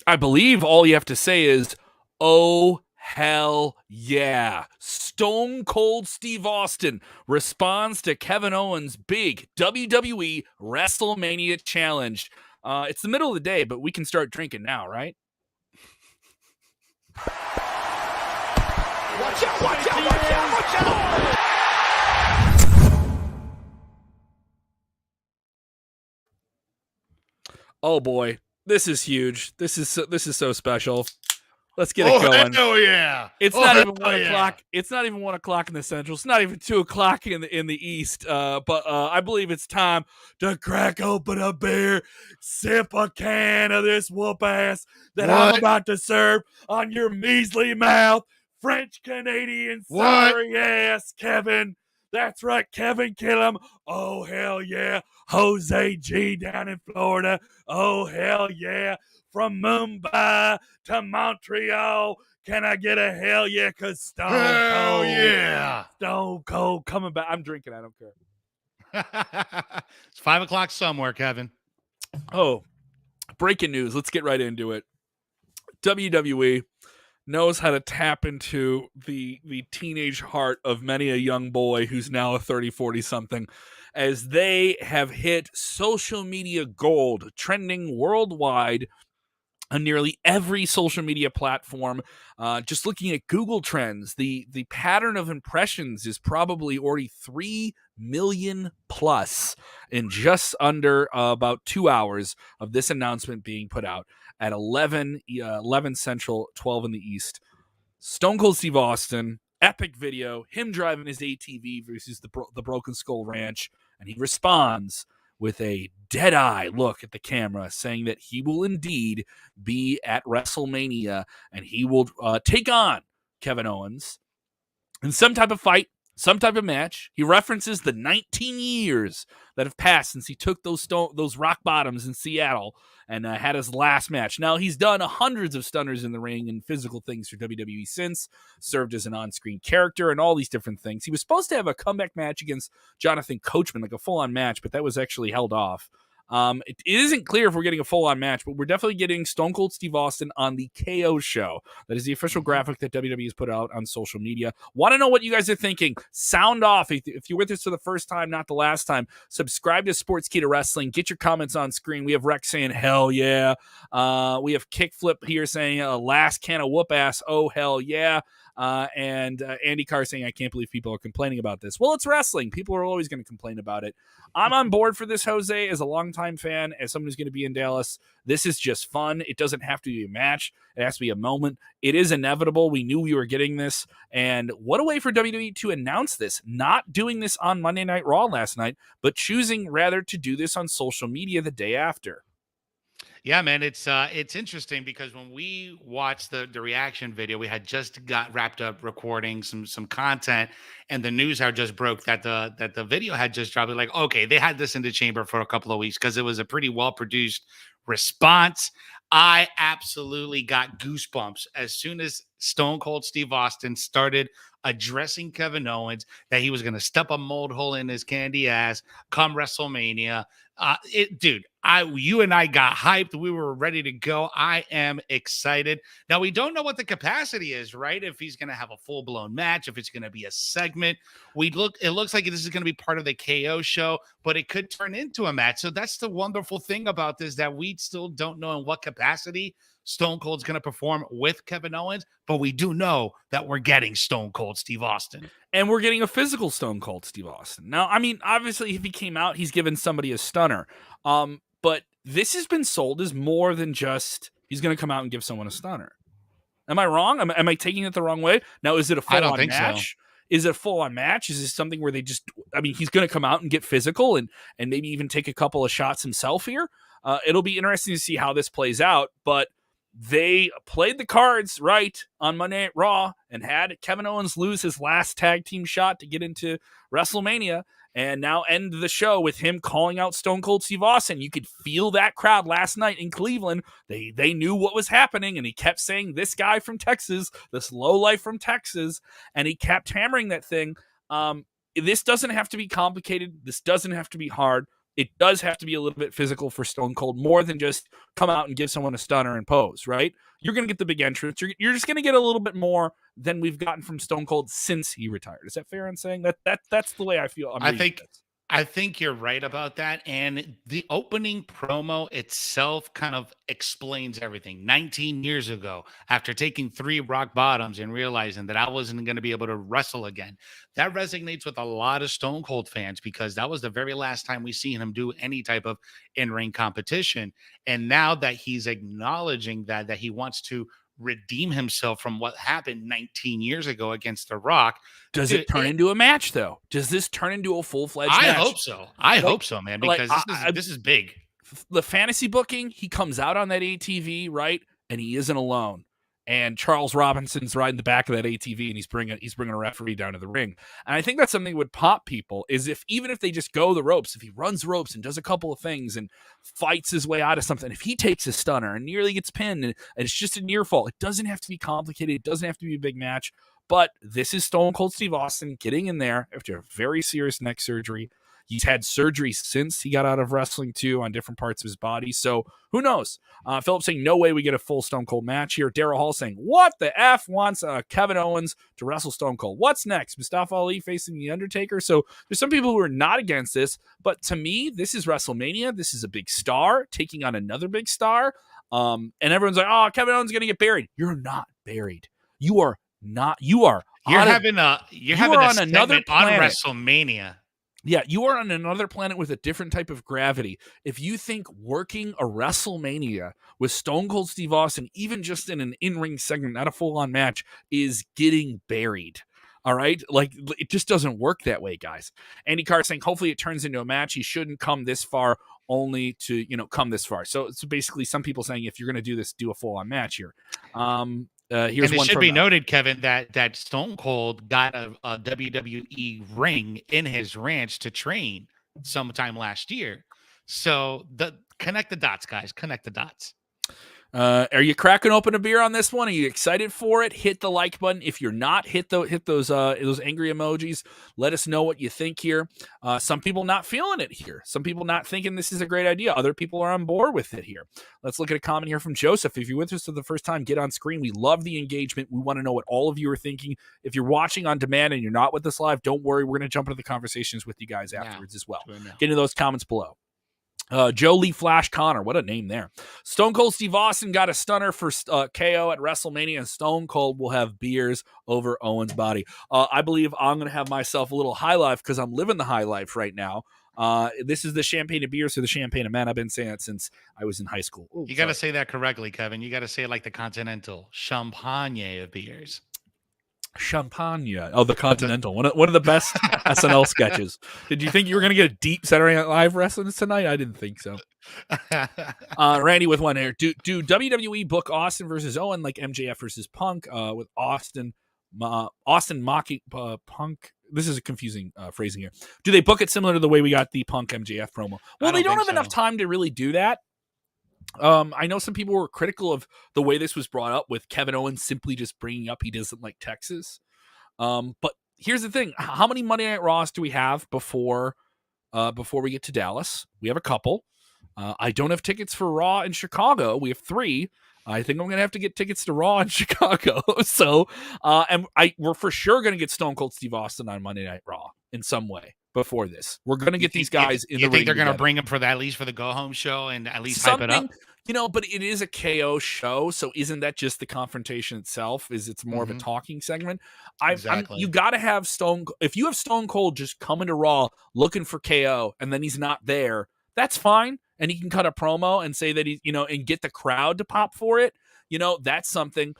I believe all you have to say is, oh, hell yeah. Stone Cold Steve Austin responds to Kevin Owens' big WWE WrestleMania challenge. It's the middle of the day, but we can start drinking now, right? Watch out, watch out, watch out, watch out! Oh boy, this is huge. This is so special. Let's get it going. Oh yeah! It's not even 1:00. It's not even 1:00 in the Central. It's not even 2:00 in the East. But I believe it's time to crack open a beer, sip a can of this whoop ass that I'm about to serve on your measly mouth, French Canadian sorry ass, Kevin. That's right, Kevin Killam. Oh hell yeah, Jose G down in Florida. Oh hell yeah, from Mumbai to Montreal. Can I get a hell yeah? Because Stone Cold. Yeah! Stone Cold coming back. I'm drinking. I don't care. It's 5:00 somewhere, Kevin. Oh, breaking news. Let's get right into it. WWE knows how to tap into the teenage heart of many a young boy who's now a 30, 40 something, as they have hit social media gold, trending worldwide on nearly every social media platform. Just looking at Google Trends, the pattern of impressions is probably already 3 million plus in just under about 2 hours of this announcement being put out at 11 Central, 12 in the East. Stone Cold Steve Austin, epic video, him driving his ATV versus the Broken Skull Ranch, and he responds with a dead-eye look at the camera, saying that he will indeed be at WrestleMania, and he will take on Kevin Owens in some type of fight, some type of match. He references the 19 years that have passed since he took those rock bottoms in Seattle and had his last match. Now, he's done hundreds of stunners in the ring and physical things for WWE since, served as an on-screen character and all these different things. He was supposed to have a comeback match against Jonathan Coachman, like a full-on match, but that was actually held off. It isn't clear if we're getting a full-on match, but we're definitely getting Stone Cold Steve Austin on the KO show. That is the official graphic that WWE has put out on social media. Want to know what you guys are thinking? Sound off. If you're with us for the first time, not the last time, subscribe to Sportskeeda Wrestling. Get your comments on screen. We have Rex saying, hell yeah. We have Kickflip here saying, last can of whoop ass. Oh, hell yeah. And Andy Carr saying, I can't believe people are complaining about this. Well, it's wrestling. People are always going to complain about it. I'm on board for this, Jose, as a longtime fan, as someone who's going to be in Dallas. This is just fun. It doesn't have to be a match. It has to be a moment. It is inevitable. We knew we were getting this. And what a way for WWE to announce this. Not doing this on Monday Night Raw last night, but choosing rather to do this on social media the day after. Yeah, man, it's interesting because when we watched the reaction video, we had just got wrapped up recording some content, and the news had just broke that the video had just dropped. Like, okay, they had this in the chamber for a couple of weeks because it was a pretty well produced response. I absolutely got goosebumps as soon as Stone Cold Steve Austin started addressing Kevin Owens that he was going to step a mold hole in his candy ass come WrestleMania. Dude, you and I got hyped. We were ready to go. I am excited. Now, we don't know what the capacity is, right? If he's going to have a full-blown match, if it's going to be a segment. It looks like this is going to be part of the KO show, but it could turn into a match. So that's the wonderful thing about this, that we still don't know in what capacity Stone Cold's going to perform with Kevin Owens, but we do know that we're getting Stone Cold Steve Austin. And we're getting a physical Stone Cold Steve Austin. Now, I mean, obviously, if he came out, he's given somebody a stunner. But this has been sold as more than just he's going to come out and give someone a stunner. Am I wrong? Am I taking it the wrong way? Now, is it a full-on match? So. Is it a full-on match? Is this something where he's going to come out and get physical and maybe even take a couple of shots himself here? It'll be interesting to see how this plays out, but they played the cards right on Monday Night Raw and had Kevin Owens lose his last tag team shot to get into WrestleMania and now end the show with him calling out Stone Cold Steve Austin. You could feel that crowd last night in Cleveland. They knew what was happening, and he kept saying, this guy from Texas, this lowlife from Texas, and he kept hammering that thing. This doesn't have to be complicated. This doesn't have to be hard. it does have to be a little bit physical for Stone Cold, more than just come out and give someone a stunner and pose, right? You're going to get the big entrance. You're just going to get a little bit more than we've gotten from Stone Cold since he retired. Is that fair in saying that? That's the way I feel. I think you're right about that. And the opening promo itself kind of explains everything. 19 years ago, after taking 3 rock bottoms and realizing that I wasn't going to be able to wrestle again, that resonates with a lot of Stone Cold fans because that was the very last time we seen him do any type of in-ring competition. And now that he's acknowledging that he wants to redeem himself from what happened 19 years ago against The Rock. Does it turn into a match, though? Does this turn into a full-fledged match? I hope so. I hope so, man, because this is big. The fantasy booking, he comes out on that ATV, right? And he isn't alone. And Charles Robinson's riding the back of that ATV, and he's bringing a referee down to the ring. And I think that's something that would pop people, is even if they just go the ropes, if he runs ropes and does a couple of things and fights his way out of something, if he takes a stunner and nearly gets pinned and it's just a near fall, it doesn't have to be complicated. It doesn't have to be a big match. But this is Stone Cold Steve Austin getting in there after a very serious neck surgery. He's had surgery since he got out of wrestling, too, on different parts of his body. So who knows? Philip saying, no way we get a full Stone Cold match here. Daryl Hall saying, what the F wants Kevin Owens to wrestle Stone Cold? What's next? Mustafa Ali facing The Undertaker? So there's some people who are not against this. But to me, this is WrestleMania. This is a big star taking on another big star. And everyone's like, oh, Kevin Owens is going to get buried. You're not buried. You are not. You're having a segment on WrestleMania. Yeah, you are on another planet with a different type of gravity. If you think working a WrestleMania with Stone Cold Steve Austin, even just in an in-ring segment, not a full-on match, is getting buried. All right? Like, it just doesn't work that way, guys. Andy Carr saying, hopefully it turns into a match. He shouldn't come this far only to, come this far. So it's basically some people saying, if you're going to do this, do a full-on match here. Here's and it should be noted, Kevin, that Stone Cold got a WWE ring in his ranch to train sometime last year. So connect the dots, guys. Connect the dots. Are you cracking open a beer on this one? Are you excited for it? Hit the like button. If you're not, hit those angry emojis. Let us know what you think here. Some people not feeling it here. Some people not thinking this is a great idea. Other people are on board with it here. Let's look at a comment here from Joseph. If you're with us for the first time, get on screen. We love the engagement. We want to know what all of you are thinking. If you're watching on demand and you're not with us live, don't worry. We're going to jump into the conversations with you guys afterwards as well. Get into those comments below. Joe Lee Flash Connor, what a name there. Stone Cold Steve Austin got a stunner for KO at WrestleMania, and Stone Cold will have beers over Owens' body. I believe I'm going to have myself a little high life because I'm living the high life right now. This is the champagne of beers or the champagne of men. I've been saying it since I was in high school. Ooh, you got to say that correctly, Kevin. You got to say it like the Continental champagne of beers. Champagne. Oh, the Continental. One of the best SNL sketches. Did you think you were going to get a deep Saturday Night Live reference tonight? I didn't think so. Randy with one here. Do WWE book Austin versus Owen like MJF versus Punk with Austin mocking Punk? This is a confusing phrasing here. Do they book it similar to the way we got the Punk MJF promo? Well, they don't have enough time to really do that. I know some people were critical of the way this was brought up with Kevin Owens simply just bringing up he doesn't like Texas. But here's the thing. How many Monday Night Raws do we have before we get to Dallas? We have a couple. I don't have tickets for Raw in Chicago. We have 3. I think I'm going to have to get tickets to Raw in Chicago. So, we're for sure going to get Stone Cold Steve Austin on Monday Night Raw in some way. Before this, we're going to get these guys in the ring. You think they're going to bring him for at least for the go home show and at least hype it up? But it is a KO show, so isn't that just the confrontation itself? It's more of a talking segment? Exactly. You got to have if you have Stone Cold just coming to Raw looking for KO and then he's not there, that's fine, and he can cut a promo and say that he, and get the crowd to pop for it. That's something.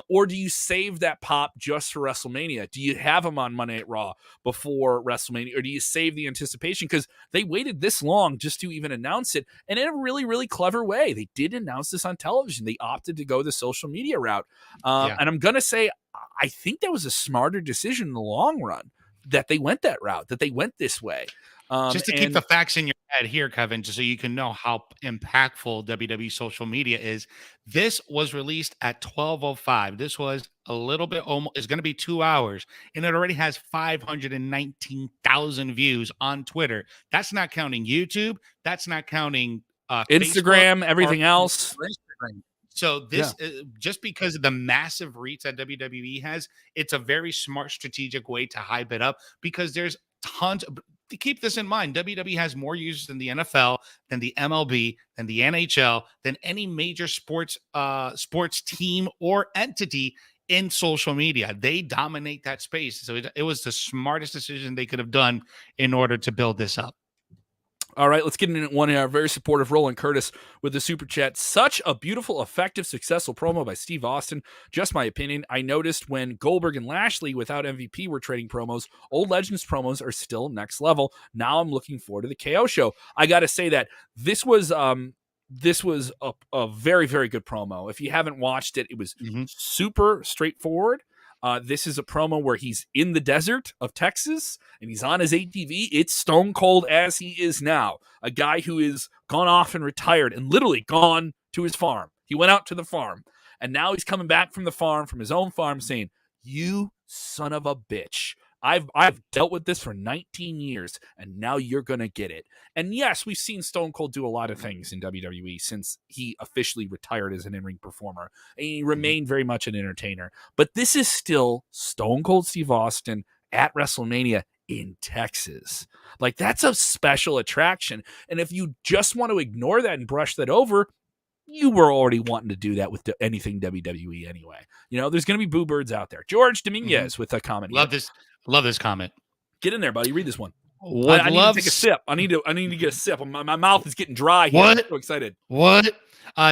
Or do you save that pop just for WrestleMania? Do you have him on Monday Night Raw before WrestleMania? Or do you save the anticipation? Because they waited this long just to even announce it. And in a really, really clever way, they did announce this on television. They opted to go the social media route. And I'm going to say, I think that was a smarter decision in the long run that they went that route, that they went this way. Just to keep the And facts in your head here, Kevin, just so you can know how impactful WWE social media is. This was released at 12:05. This was a little bit almost, it's going to be 2 hours, and it already has 519,000 views on Twitter. That's not counting YouTube. That's not counting Facebook Instagram, or everything else. Instagram. So Yeah. this just because of the massive reach that WWE has, it's a very smart strategic way to hype it up because there's tons to keep this in mind. WWE has more users than the NFL, than the MLB, than the NHL, than any major sports team or entity in social media. They dominate that space. So it was the smartest decision they could have done in order to build this up. All right, let's get in one of our very supportive Roland Curtis with the super chat. Such a beautiful, effective, successful promo by Steve Austin. Just my opinion. I noticed when Goldberg and Lashley without MVP were trading promos, Old Legends promos are still next level. Now I'm looking forward to the KO show. I got to say that this was a very, very good promo. If you haven't watched it, it was super straightforward. This is a promo where he's in the desert of Texas and he's on his ATV. It's stone cold as he is now. A guy who is gone off and retired and literally gone to his farm. He went out to the farm and now he's coming back from the farm, from his own farm, saying, "You son of a bitch. I've dealt with this for 19 years, and now you're going to get it." And yes, we've seen Stone Cold do a lot of things in WWE since he officially retired as an in-ring performer. And he remained very much an entertainer. But this is still Stone Cold Steve Austin at WrestleMania in Texas. Like, that's a special attraction. And if you just want to ignore that and brush that over, you were already wanting to do that with anything WWE anyway. You know, there's going to be boo birds out there. George Dominguez with a comment. Love this comment. Get in there, buddy. Read this one. Would I need to take a sip. I need to get a sip. My mouth is getting dry here. What? I'm so excited. What?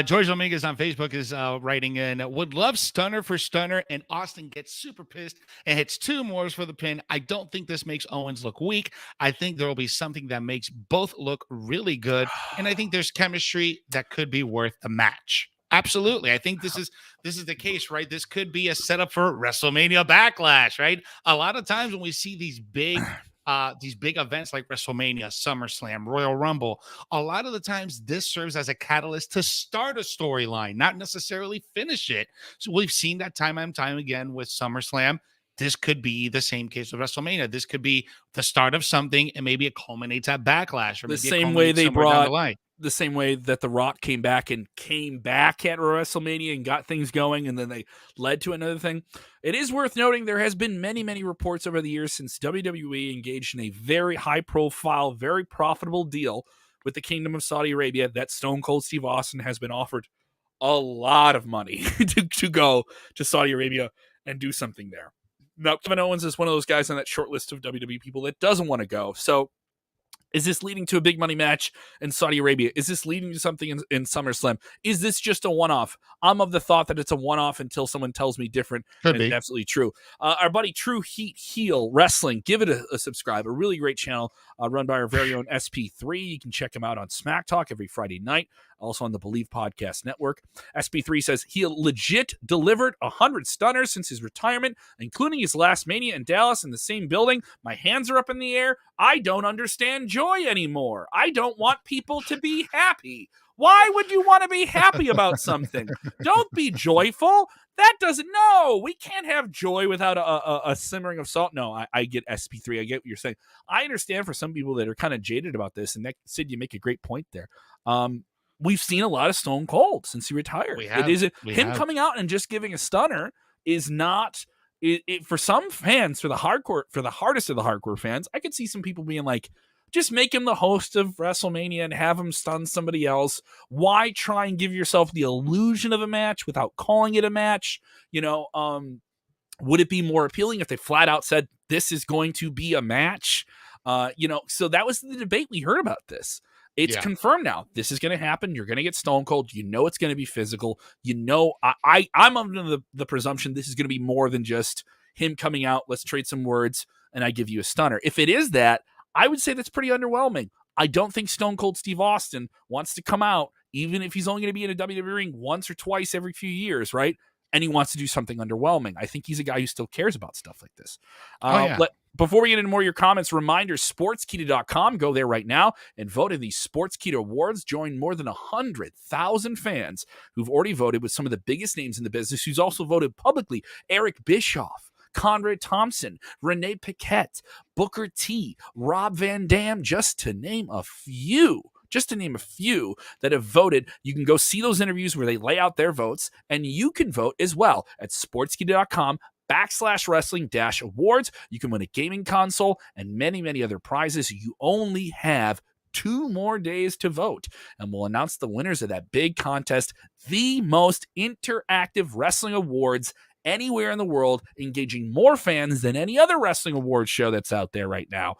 George Dominguez on Facebook is writing in, would love stunner for stunner, and Austin gets super pissed and hits 2 more for the pin. I don't think this makes Owens look weak. I think there will be something that makes both look really good, and I think there's chemistry that could be worth a match. Absolutely. I think this is the case, right? This could be a setup for WrestleMania Backlash, right? A lot of times when we see these big events like WrestleMania, SummerSlam, Royal Rumble, a lot of the times this serves as a catalyst to start a storyline, not necessarily finish it. So we've seen that time and time again with SummerSlam. This could be the same case with WrestleMania. This could be the start of something, and maybe it culminates at Backlash, or The maybe same way they down brought the line. the same way that The Rock came back at WrestleMania and got things going, and then they led to another thing. It is worth noting there has been many, many reports over the years since WWE engaged in a very high-profile, very profitable deal with the Kingdom of Saudi Arabia that Stone Cold Steve Austin has been offered a lot of money to go to Saudi Arabia and do something there. Now, Kevin Owens is one of those guys on that short list of WWE people that doesn't want to go. So is this leading to a big money match in Saudi Arabia? Is this leading to something in SummerSlam? Is this just a one-off? I'm of the thought that it's a one-off until someone tells me different. Could and be. it's absolutely true. Our buddy True Heat Heel Wrestling, give it a subscribe. A really great channel run by our very own SP3. You can check him out on Smack Talk every Friday night, also on the Believe Podcast Network. SP3 says he legit delivered 100 stunners since his retirement, including his last Mania in Dallas in the same building. My hands are up in the air. I don't understand joy anymore. I don't want people to be happy. Why would you want to be happy about something? Don't be joyful. That doesn't, no, we can't have joy without a simmering of salt. No, I get SP3. I get what you're saying. I understand for some people that are kind of jaded about this, and Sid, you make a great point there. We've seen a lot of Stone Cold since he retired. Coming out and just giving a stunner is not for some fans, for the hardest of the hardcore fans. I could see some people being like, just make him the host of WrestleMania and have him stun somebody else. Why try and give yourself the illusion of a match without calling it a match? Would it be more appealing if they flat out said this is going to be a match? So that was the debate we heard about this. It's confirmed now. This is going to happen. You're going to get Stone Cold. You know it's going to be physical. I'm under the presumption this is going to be more than just him coming out, let's trade some words, and I give you a stunner. If it is that, I would say that's pretty underwhelming. I don't think Stone Cold Steve Austin wants to come out, even if he's only going to be in a WWE ring once or twice every few years, right? And he wants to do something underwhelming. I think he's a guy who still cares about stuff like this. Before we get into more of your comments, reminder, sportskeeda.com. Go there right now and vote in the Sportskeeda Awards. Join more than 100,000 fans who've already voted with some of the biggest names in the business, who's also voted publicly. Eric Bischoff, Conrad Thompson, Renee Paquette, Booker T, Rob Van Dam, just to name a few. That have voted. You can go see those interviews where they lay out their votes, and you can vote as well at sportskeeda.com/wrestling-awards. You can win a gaming console and many, many other prizes. You only have 2 more days to vote, and we'll announce the winners of that big contest, the most interactive wrestling awards anywhere in the world, engaging more fans than any other wrestling awards show that's out there right now.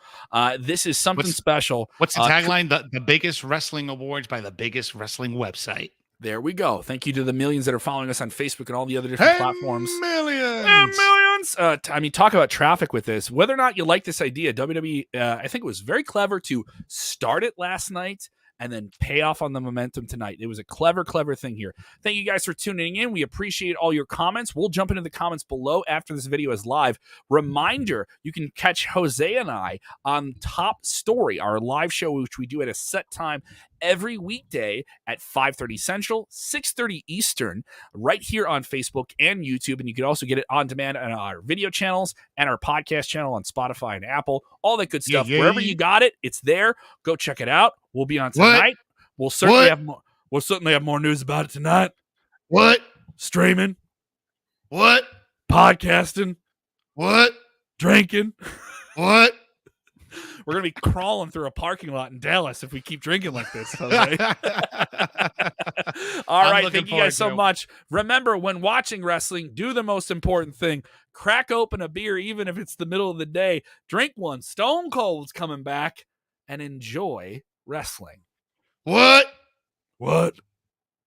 This is something special. What's the tagline? The biggest wrestling awards by the biggest wrestling website. There we go. Thank you to the millions that are following us on Facebook and all the other different platforms. Millions. I mean, talk about traffic with this. Whether or not you like this idea, WWE, I think it was very clever to start it last night and then pay off on the momentum tonight. It was a clever thing here. Thank you guys for tuning in. We appreciate all your comments. We'll jump into the comments below after this video is live. Reminder, you can catch Jose and I on Top Story, our live show, which we do at a set time every weekday at 5:30 Central, 6:30 Eastern, right here on Facebook and YouTube. And you can also get it on demand on our video channels and our podcast channel on Spotify and Apple, all that good stuff. Wherever you got it, it's there. Go check it out. We'll be on tonight. We'll certainly have more. We'll certainly have more news about it tonight. Streaming. Podcasting. Drinking. We're going to be crawling through a parking lot in Dallas if we keep drinking like this. Jose. All right. Thank you guys so much. Remember, when watching wrestling, do the most important thing. Crack open a beer, even if it's the middle of the day. Drink one. Stone Cold's coming back, and enjoy wrestling. What?